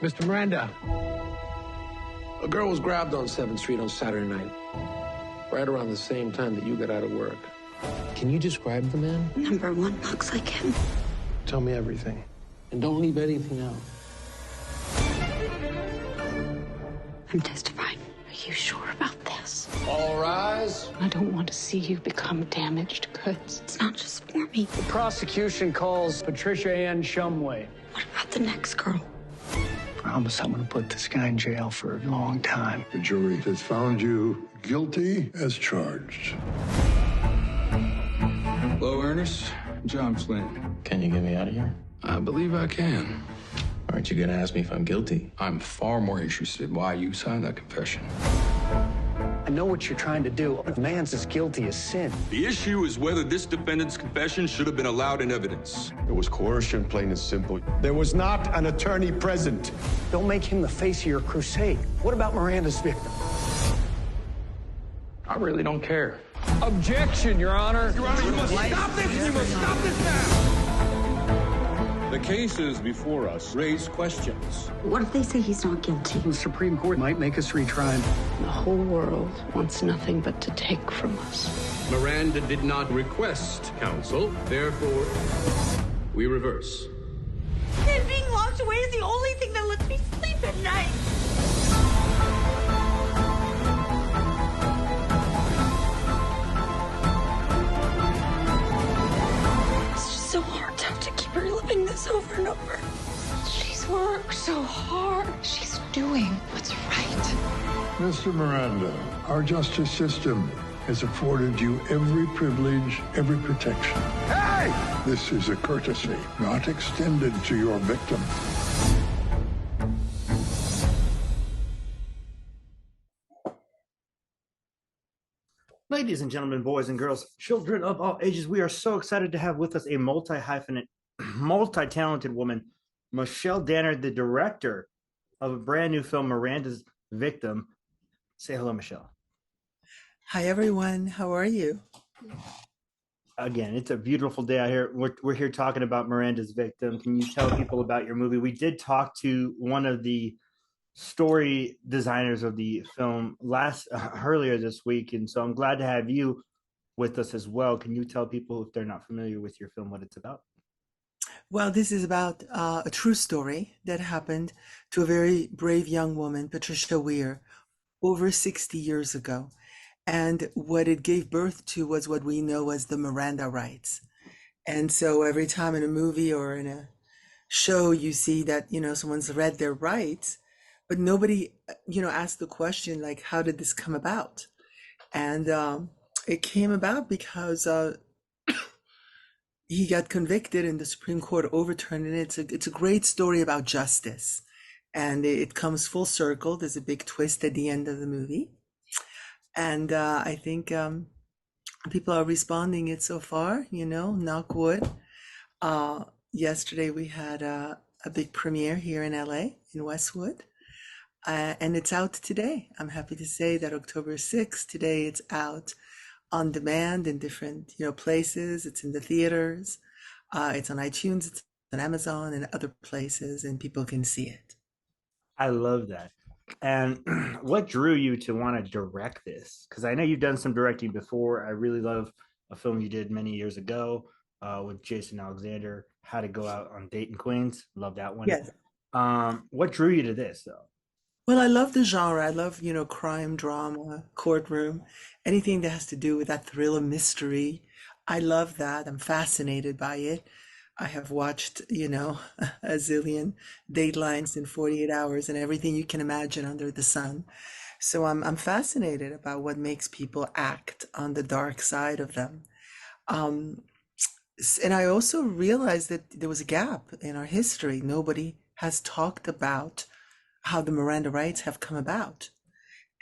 Mr. Miranda, a girl was grabbed on 7th Street on Saturday night, right around the same time that you got out of work. Can you describe the man? Number one looks like him. Tell me everything, and don't leave anything out. I'm testifying. Are you sure about this? All rise. I don't want to see you become damaged goods. It's not just for me. The prosecution calls Patricia Ann Shumway. What about the next girl? I promise I'm going to put this guy in jail for a long time. The jury has found you guilty as charged. Hello, Ernest. John Flynn. Can you get me out of here? I believe I can. Aren't you gonna ask me if I'm guilty? I'm far more interested why you signed that confession. I know what you're trying to do. A man's as guilty as sin. The issue is whether this defendant's confession should have been allowed in evidence. It was coercion, plain and simple. There was not an attorney present. Don't make him the face of your crusade. What about Miranda's victim? I really don't care. Objection, Your Honor. Your Honor, you must stop this! You must stop this now! The cases before us raise questions. What if they say he's not guilty? The Supreme Court might make us retry him. The whole world wants nothing but to take from us. Miranda did not request counsel, therefore, we reverse. And being locked away is the only thing that lets me sleep at night. So hard to have to keep reliving this over and over. She's worked so hard. She's doing what's right. Mr. Miranda, our justice system has afforded you every privilege, every protection. Hey! This is a courtesy not extended to your victim. Ladies and gentlemen, boys and girls, children of all ages, we are so excited to have with us a multi-talented woman, Michelle Danner, the director of a brand new film, Miranda's Victim. Say hello, Michelle. Hi, everyone. How are you? Again, it's a beautiful day out here. We're here talking about Miranda's Victim. Can you tell people about your movie? We did talk to one of the story designers of the film earlier this week, and so I'm glad to have you with us as well. Can you tell people, if they're not familiar with your film, what it's about? Well, this is about a true story that happened to a very brave young woman, Patricia Weir, over 60 years ago. And what it gave birth to was what we know as the Miranda rights. And so every time in a movie or in a show you see that, someone's read their rights, but nobody, asked the question, like, how did this come about? And it came about because he got convicted and the Supreme Court overturned it. It's a great story about justice. And it comes full circle. There's a big twist at the end of the movie. And I think people are responding it so far, knock wood. Yesterday we had a big premiere here in LA, in Westwood. And it's out today. I'm happy to say that October 6th, today it's out on demand in different, places. It's in the theaters. It's on iTunes, it's on Amazon and other places, and people can see it. I love that. And what drew you to want to direct this? Because I know you've done some directing before. I really love a film you did many years ago with Jason Alexander, How to Go Out on Date in Queens. Love that one. Yes. What drew you to this, though? Well, I love the genre. I love, crime, drama, courtroom, anything that has to do with that thrill of mystery. I love that. I'm fascinated by it. I have watched, a zillion Datelines in 48 hours and everything you can imagine under the sun. So I'm fascinated about what makes people act on the dark side of them. And I also realized that there was a gap in our history. Nobody has talked about how the Miranda rights have come about.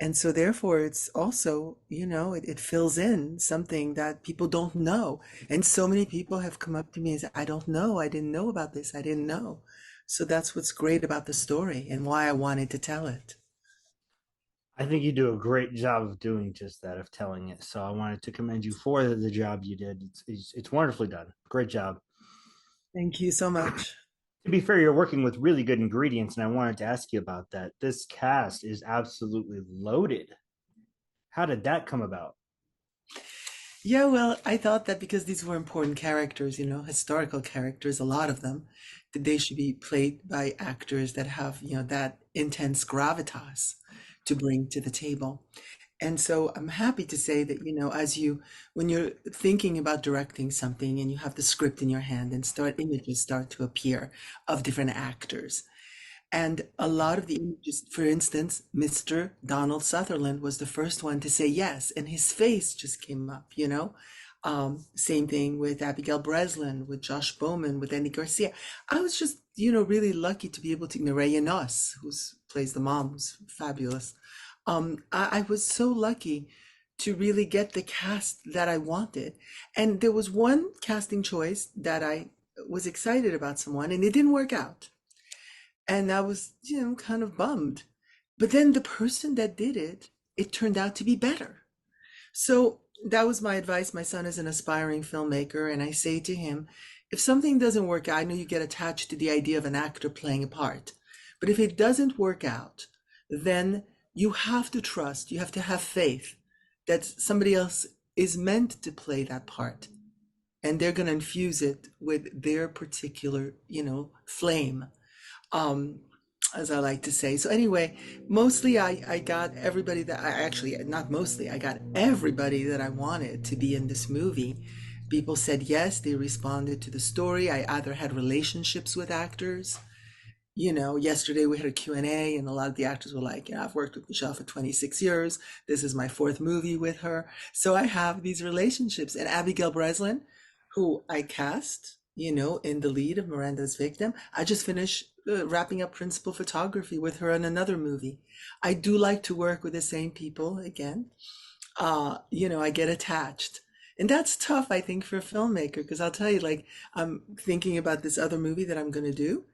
And so therefore it's also, it fills in something that people don't know. And so many people have come up to me and said, I don't know. I didn't know about this. I didn't know. So that's what's great about the story and why I wanted to tell it. I think you do a great job of doing just that, of telling it. So I wanted to commend you for the job you did. It's wonderfully done. Great job. Thank you so much. To be fair, you're working with really good ingredients, and I wanted to ask you about that. This cast is absolutely loaded. How did that come about? Yeah, well, I thought that because these were important characters, historical characters, a lot of them, that they should be played by actors that have, that intense gravitas to bring to the table. And so I'm happy to say that, when you're thinking about directing something and you have the script in your hand and images start to appear of different actors. And a lot of the images, for instance, Mr. Donald Sutherland was the first one to say yes, and his face just came up. Same thing with Abigail Breslin, with Josh Bowman, with Andy Garcia. I was just, really lucky to be able to, Mireya Noss, who plays the mom, who's fabulous. I was so lucky to really get the cast that I wanted. And there was one casting choice that I was excited about someone, and it didn't work out. And I was, kind of bummed. But then the person that did it, it turned out to be better. So that was my advice. My son is an aspiring filmmaker, and I say to him, if something doesn't work out, I know you get attached to the idea of an actor playing a part. But if it doesn't work out, then you have to trust, you have to have faith that somebody else is meant to play that part. And they're going to infuse it with their particular, flame. As I like to say. So anyway, mostly I got everybody that I actually, not mostly, I got everybody that I wanted to be in this movie. People said yes, they responded to the story. I either had relationships with actors. Yesterday we had a Q&A and a lot of the actors were like, I've worked with Michelle for 26 years. This is my fourth movie with her. So I have these relationships. And Abigail Breslin, who I cast, in the lead of Miranda's Victim, I just finished wrapping up principal photography with her in another movie. I do like to work with the same people again. I get attached. And that's tough, I think, for a filmmaker, because I'll tell you, like, I'm thinking about this other movie that I'm going to do.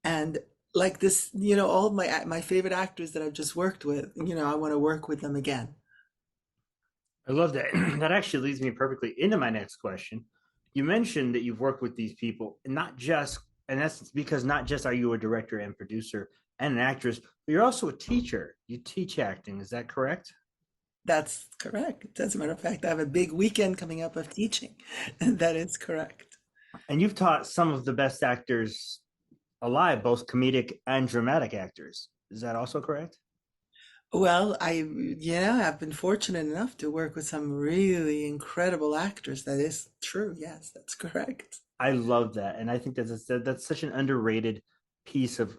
And like this, all my favorite actors that I've just worked with, I want to work with them again. I love that. That actually leads me perfectly into my next question. You mentioned that you've worked with these people, and that's because not just are you a director and producer and an actress, but you're also a teacher. You teach acting. Is that correct? That's correct. As a matter of fact, I have a big weekend coming up of teaching. And that is correct. And you've taught some of the best actors alive, both comedic and dramatic actors. Is that also correct? Well, I've been fortunate enough to work with some really incredible actors. That is true. Yes, that's correct. I love that, and I think that's such an underrated piece of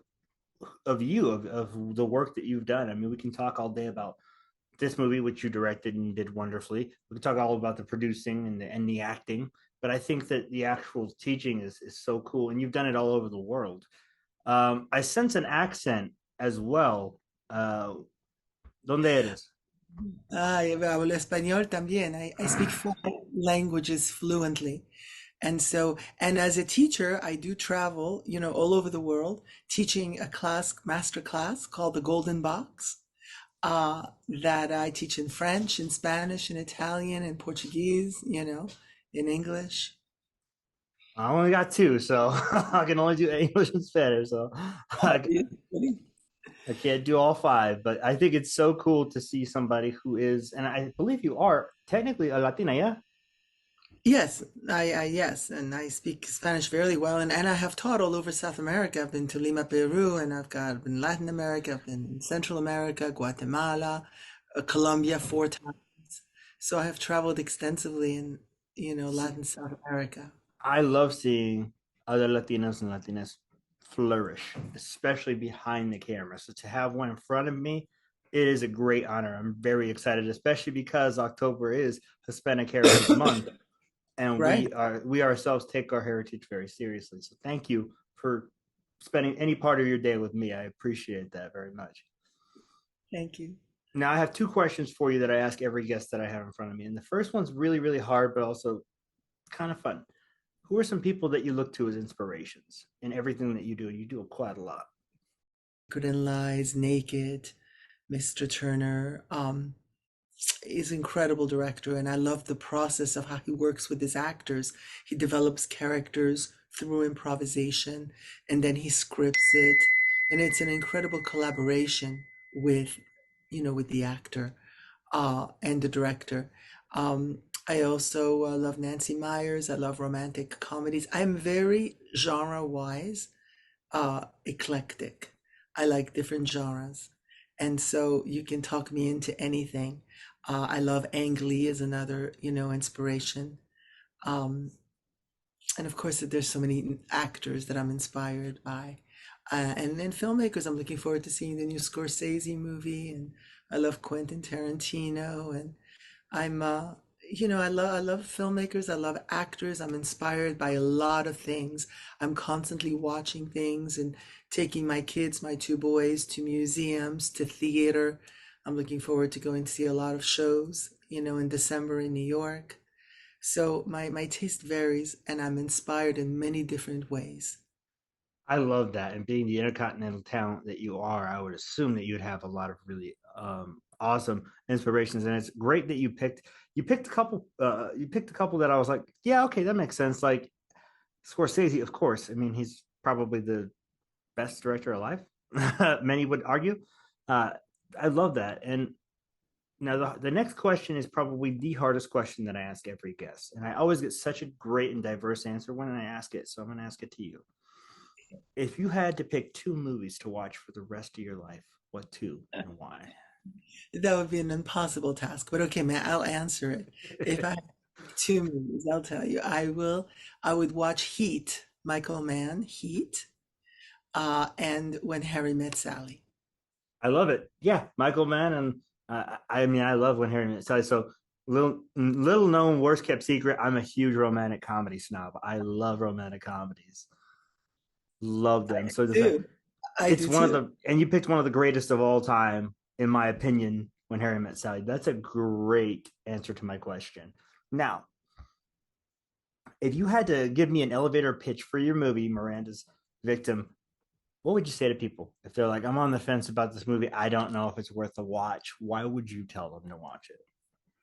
you of the work that you've done. I mean, we can talk all day about this movie, which you directed and you did wonderfully. We can talk all about the producing and the acting, but I think that the actual teaching is so cool, and you've done it all over the world. I sense an accent as well. ¿Dónde eres? Yo hablo español también. I speak 4 languages fluently. And as a teacher, I do travel, all over the world, teaching a master class called the Golden Box, that I teach in French, in Spanish, in Italian, in Portuguese, in English. I only got 2, so I can only do English and Spanish. So I can't do all 5, but I think it's so cool to see somebody who is, and I believe you are technically a Latina, yeah? Yes, yes, and I speak Spanish very well, and I have taught all over South America. I've been to Lima, Peru, and I've been in Latin America, I've been in Central America, Guatemala, Colombia 4 times. So I have traveled extensively in, Latin South America. I love seeing other Latinos and Latinas flourish, especially behind the camera. So to have one in front of me, it is a great honor. I'm very excited, especially because October is Hispanic Heritage Month, and Right. we ourselves take our heritage very seriously. So thank you for spending any part of your day with me. I appreciate that very much. Thank you. Now I have 2 questions for you that I ask every guest that I have in front of me, and the first one's really, really hard, but also kind of fun. Who are some people that you look to as inspirations in everything that you do? You do quite a lot. Good and Lies, Naked, Mr. Turner, is an incredible director, and I love the process of how he works with his actors. He develops characters through improvisation, and then he scripts it, and it's an incredible collaboration with, with the actor and the director. I also love Nancy Meyers. I love romantic comedies. I'm very genre-wise eclectic. I like different genres. And so you can talk me into anything. I love Ang Lee as another, inspiration. Um, and of course, there's so many actors that I'm inspired by. And then filmmakers, I'm looking forward to seeing the new Scorsese movie. And I love Quentin Tarantino. And I'm, I love filmmakers. I love actors. I'm inspired by a lot of things. I'm constantly watching things and taking my kids, my two boys, to museums, to theater. I'm looking forward to going to see a lot of shows, in December in New York. So my taste varies, and I'm inspired in many different ways. I love that. And being the intercontinental talent that you are, I would assume that you'd have a lot of really awesome inspirations. And it's great that you picked a couple that I was like, yeah, okay, that makes sense. Like Scorsese, of course. I mean, he's probably the best director alive. Many would argue. Uh, I love that. And now the next question is probably the hardest question that I ask every guest. And I always get such a great and diverse answer when I ask it. So I'm going to ask it to you. If you had to pick two movies to watch for the rest of your life, what two and why? That would be an impossible task, but okay, man, I'll answer it. If I had two movies, I'll tell you, I would watch Heat, Michael Mann, Heat, and When Harry Met Sally. I love it. Yeah, Michael Mann, and I mean, I love When Harry Met Sally. So little known, worst kept secret. I'm a huge romantic comedy snob. I love romantic comedies. Love them. So just like Dude, I it's do one of too. the and you picked one of the greatest of all time, in my opinion. When Harry Met Sally. That's a great answer to my question. Now, if you had to give me an elevator pitch for your movie, Miranda's Victim, what would you say to people if they're like, I'm on the fence about this movie, I don't know if it's worth a watch? Why would you tell them to watch it?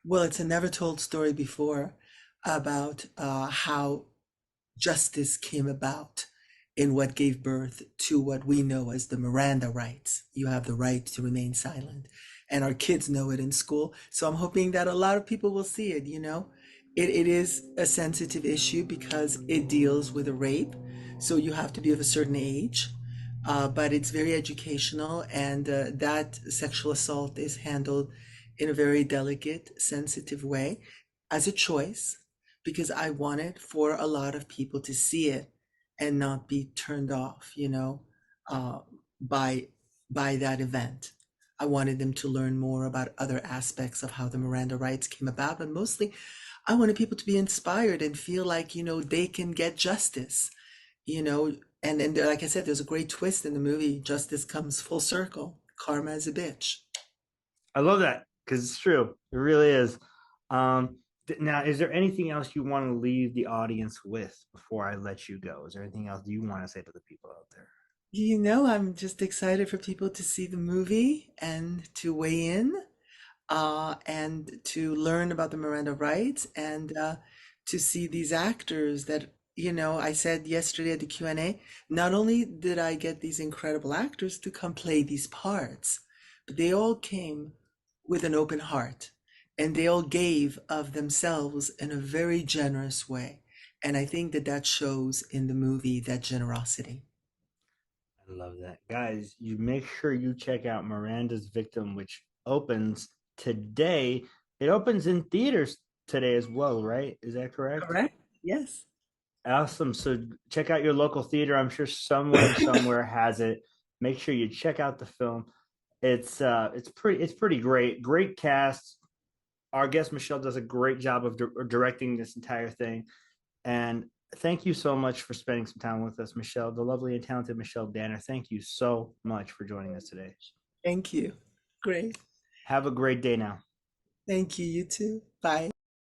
Well, it's a never told story before about how justice came about in what gave birth to what we know as the Miranda rights. You have the right to remain silent. And our kids know it in school. So I'm hoping that a lot of people will see it. It is a sensitive issue because it deals with a rape. So you have to be of a certain age. But it's very educational, and that sexual assault is handled in a very delicate, sensitive way as a choice, because I wanted for a lot of people to see it and not be turned off, uh, by that event. I wanted them to learn more about other aspects of how the Miranda rights came about, but mostly I wanted people to be inspired and feel like, they can get justice, you know, and like I said, there's a great twist in the movie. Justice comes full circle. Karma is a bitch. I love that because it's true. It really is. Um, Now, is there anything else you want to leave the audience with before I let you go? Is there anything else you want to say to the people out there? I'm just excited for people to see the movie and to weigh in, and to learn about the Miranda rights, and to see these actors that, I said yesterday at the Q&A, not only did I get these incredible actors to come play these parts, but they all came with an open heart, and they all gave of themselves in a very generous way. And I think that that shows in the movie, that generosity. I love that. Guys, you make sure you check out Miranda's Victim, which opens today. It opens in theaters today as well, right? Is that correct? Correct? Yes. Awesome. So check out your local theater. I'm sure someone somewhere has it. Make sure you check out the film. It's pretty great. Great cast. Our guest Michelle does a great job of directing this entire thing. And thank you so much for spending some time with us, Michelle, the lovely and talented Michelle Danner. Thank you so much for joining us today. Thank you. Great. Have a great day now. Thank you. You too. Bye.